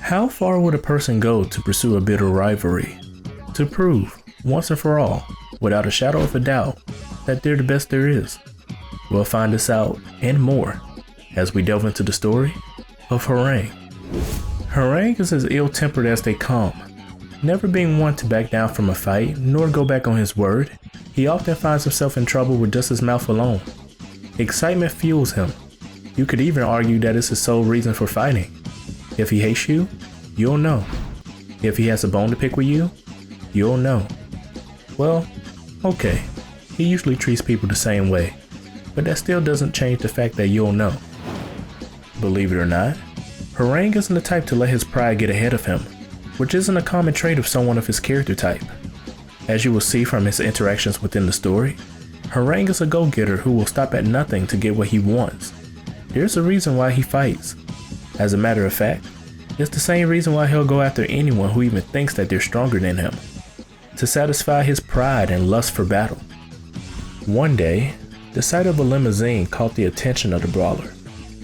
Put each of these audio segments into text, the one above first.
How far would a person go to pursue a bitter rivalry? To prove, once and for all, without a shadow of a doubt, that they're the best there is? We'll find this out and more as we delve into the story of Hwoarang. Hwoarang is as ill-tempered as they come. Never being one to back down from a fight, nor go back on his word, he often finds himself in trouble with just his mouth alone. Excitement fuels him. You could even argue that it's his sole reason for fighting. If he hates you, you'll know. If he has a bone to pick with you, you'll know. Well, okay, he usually treats people the same way, but that still doesn't change the fact that you'll know. Believe it or not, Hwoarang isn't the type to let his pride get ahead of him, which isn't a common trait of someone of his character type. As you will see from his interactions within the story, Hwoarang is a go-getter who will stop at nothing to get what he wants. There's a reason why he fights. As a matter of fact, it's the same reason why he'll go after anyone who even thinks that they're stronger than him, to satisfy his pride and lust for battle. One day, the sight of a limousine caught the attention of the brawler.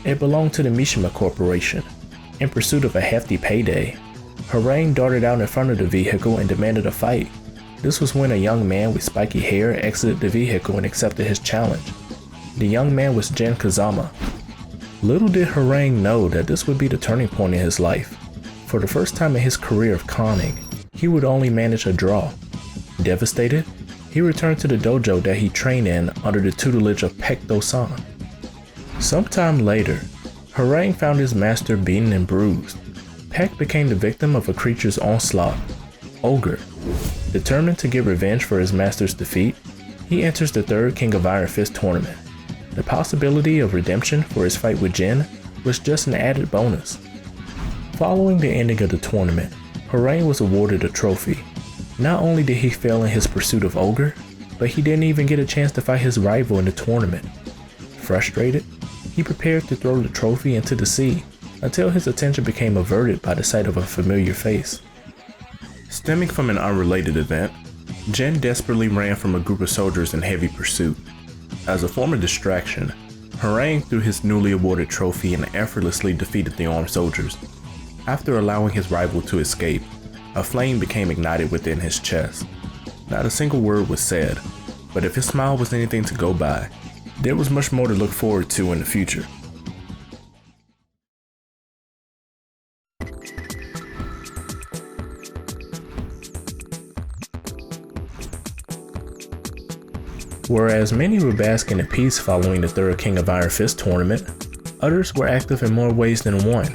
It belonged to the Mishima Corporation. In pursuit of a hefty payday, Hwoarang darted out in front of the vehicle and demanded a fight. This was when a young man with spiky hair exited the vehicle and accepted his challenge. The young man was Jin Kazama. Little did Hwoarang know that this would be the turning point in his life. For the first time in his career of conning, he would only manage a draw. Devastated, he returned to the dojo that he trained in under the tutelage of Pekto-san. Sometime later, Hwoarang found his master beaten and bruised. Pek became the victim of a creature's onslaught, Ogre. Determined to get revenge for his master's defeat, he enters the third King of Iron Fist tournament. The possibility of redemption for his fight with Jin was just an added bonus. Following the ending of the tournament, Hwoarang was awarded a trophy. Not only did he fail in his pursuit of Ogre, but he didn't even get a chance to fight his rival in the tournament. Frustrated, he prepared to throw the trophy into the sea until his attention became averted by the sight of a familiar face. Stemming from an unrelated event, Jin desperately ran from a group of soldiers in heavy pursuit. As a form of distraction, Hwoarang threw his newly awarded trophy and effortlessly defeated the armed soldiers. After allowing his rival to escape, a flame became ignited within his chest. Not a single word was said, but if his smile was anything to go by, there was much more to look forward to in the future. Whereas many were basking in peace following the third King of Iron Fist tournament, others were active in more ways than one.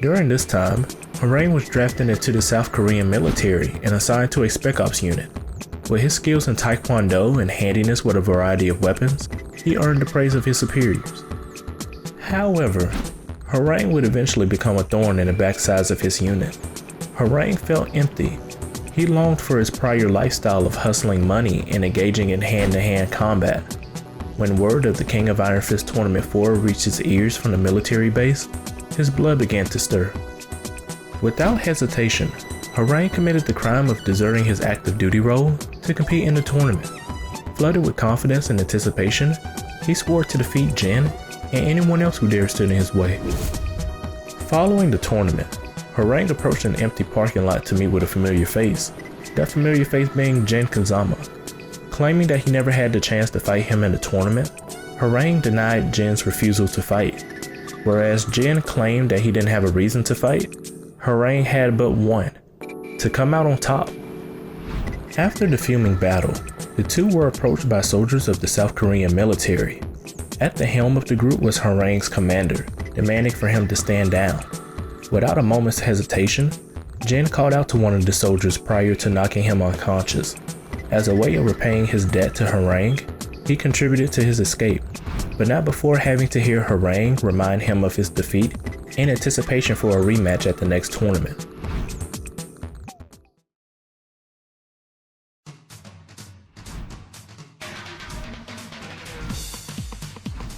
During this time, Hwoarang was drafted into the South Korean military and assigned to a Spec Ops unit. With his skills in Taekwondo and handiness with a variety of weapons, he earned the praise of his superiors. However, Hwoarang would eventually become a thorn in the backsides of his unit. Hwoarang felt empty. He longed for his prior lifestyle of hustling money and engaging in hand-to-hand combat. When word of the King of Iron Fist Tournament 4 reached his ears from the military base, his blood began to stir. Without hesitation, Hwoarang committed the crime of deserting his active duty role to compete in the tournament. Flooded with confidence and anticipation, he swore to defeat Jin and anyone else who dared stand in his way. Following the tournament, Hwoarang approached an empty parking lot to meet with a familiar face, that familiar face being Jin Kazama. Claiming that he never had the chance to fight him in the tournament, Hwoarang denied Jin's refusal to fight. Whereas Jin claimed that he didn't have a reason to fight, Hwoarang had but one: to come out on top. After the fuming battle, the two were approached by soldiers of the South Korean military. At the helm of the group was Hwoarang's commander, demanding for him to stand down. Without a moment's hesitation, Jin called out to one of the soldiers prior to knocking him unconscious. As a way of repaying his debt to Hwoarang, he contributed to his escape, but not before having to hear Hwoarang remind him of his defeat in anticipation for a rematch at the next tournament.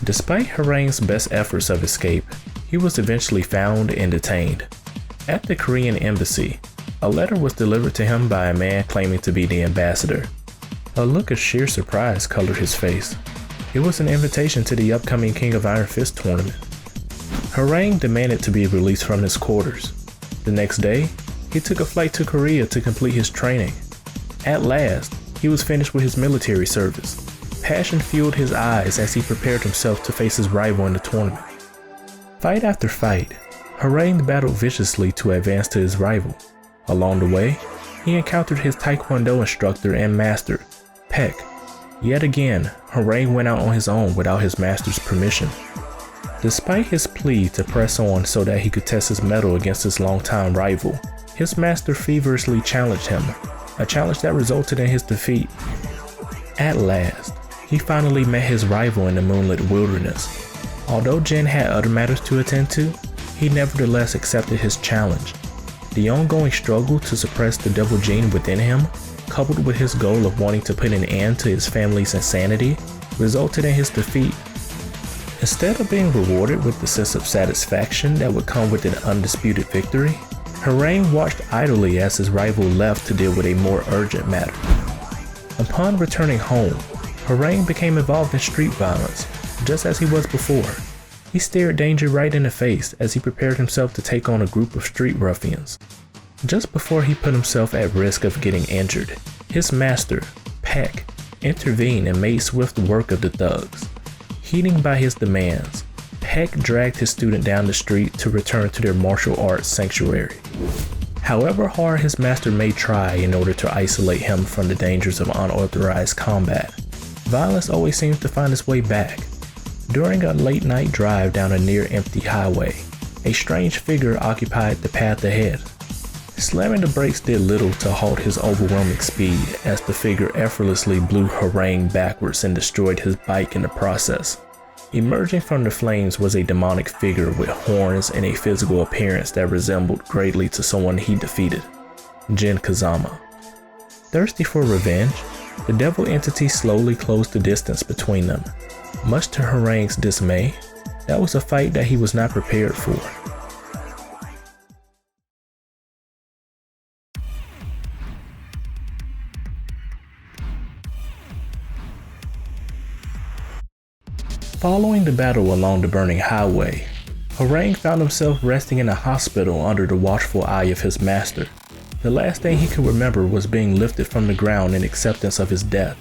Despite Hwoarang's best efforts of escape, he was eventually found and detained. At the Korean embassy, a letter was delivered to him by a man claiming to be the ambassador. A look of sheer surprise colored his face. It was an invitation to the upcoming King of Iron Fist tournament. Hwoarang demanded to be released from his quarters. The next day, he took a flight to Korea to complete his training. At last, he was finished with his military service. Passion fueled his eyes as he prepared himself to face his rival in the tournament. Fight after fight, Hwoarang battled viciously to advance to his rival. Along the way, he encountered his Taekwondo instructor and master, Peck. Yet again, Hwoarang went out on his own without his master's permission. Despite his plea to press on so that he could test his mettle against his longtime rival, his master feverishly challenged him, a challenge that resulted in his defeat. At last, he finally met his rival in the moonlit wilderness. Although Jin had other matters to attend to, he nevertheless accepted his challenge. The ongoing struggle to suppress the devil gene within him, coupled with his goal of wanting to put an end to his family's insanity, resulted in his defeat. Instead of being rewarded with the sense of satisfaction that would come with an undisputed victory, Hwoarang watched idly as his rival left to deal with a more urgent matter. Upon returning home, Hwoarang became involved in street violence, just as he was before. He stared danger right in the face as he prepared himself to take on a group of street ruffians. Just before he put himself at risk of getting injured, his master, Peck, intervened and made swift work of the thugs. Heeding by his demands, Peck dragged his student down the street to return to their martial arts sanctuary. However hard his master may try in order to isolate him from the dangers of unauthorized combat, violence always seems to find its way back. During a late night drive down a near empty highway, a strange figure occupied the path ahead. Slamming the brakes did little to halt his overwhelming speed as the figure effortlessly blew Hwoarang backwards and destroyed his bike in the process. Emerging from the flames was a demonic figure with horns and a physical appearance that resembled greatly to someone he defeated, Jin Kazama. Thirsty for revenge, the devil entity slowly closed the distance between them. Much to Hwoarang's dismay, that was a fight that he was not prepared for. Following the battle along the burning highway, Hwoarang found himself resting in a hospital under the watchful eye of his master. The last thing he could remember was being lifted from the ground in acceptance of his death.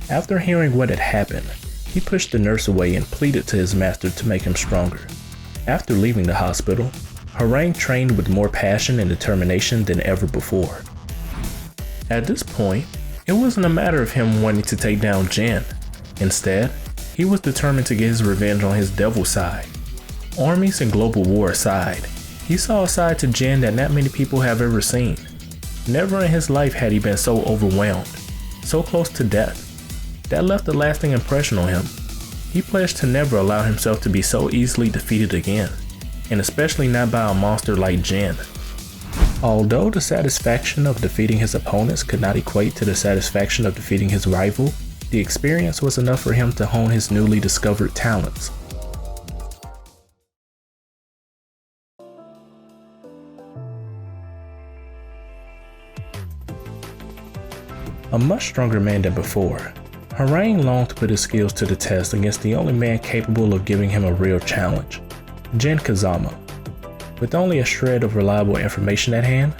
After hearing what had happened, he pushed the nurse away and pleaded to his master to make him stronger. After leaving the hospital, Hwoarang trained with more passion and determination than ever before. At this point, it wasn't a matter of him wanting to take down Jin. Instead, he was determined to get his revenge on his devil side. Armies and global war aside, he saw a side to Jin that not many people have ever seen. Never in his life had he been so overwhelmed, so close to death. That left a lasting impression on him. He pledged to never allow himself to be so easily defeated again, and especially not by a monster like Jin. Although the satisfaction of defeating his opponents could not equate to the satisfaction of defeating his rival, the experience was enough for him to hone his newly discovered talents. A much stronger man than before, Hwoarang longed to put his skills to the test against the only man capable of giving him a real challenge, Jin Kazama. With only a shred of reliable information at hand,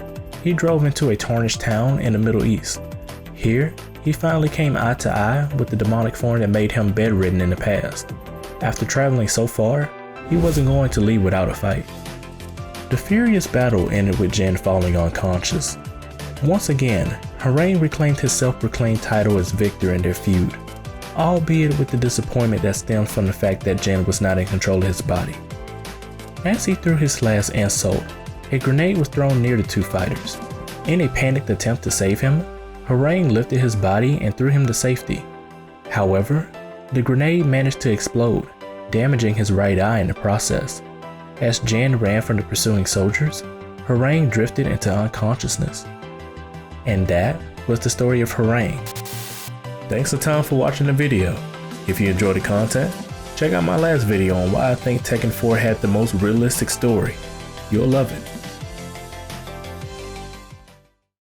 he drove into a tarnished town in the Middle East. Here, he finally came eye to eye with the demonic form that made him bedridden in the past. After traveling so far, he wasn't going to leave without a fight. The furious battle ended with Jin falling unconscious. Once again, Hwoarang reclaimed his self-proclaimed title as victor in their feud, albeit with the disappointment that stemmed from the fact that Jin was not in control of his body. As he threw his last insult, a grenade was thrown near the two fighters. In a panicked attempt to save him, Hwoarang lifted his body and threw him to safety. However, the grenade managed to explode, damaging his right eye in the process. As Jin ran from the pursuing soldiers, Hwoarang drifted into unconsciousness. And that was the story of Hwoarang. Thanks a ton for watching the video. If you enjoyed the content, check out my last video on why I think Tekken 4 had the most realistic story. You'll love it.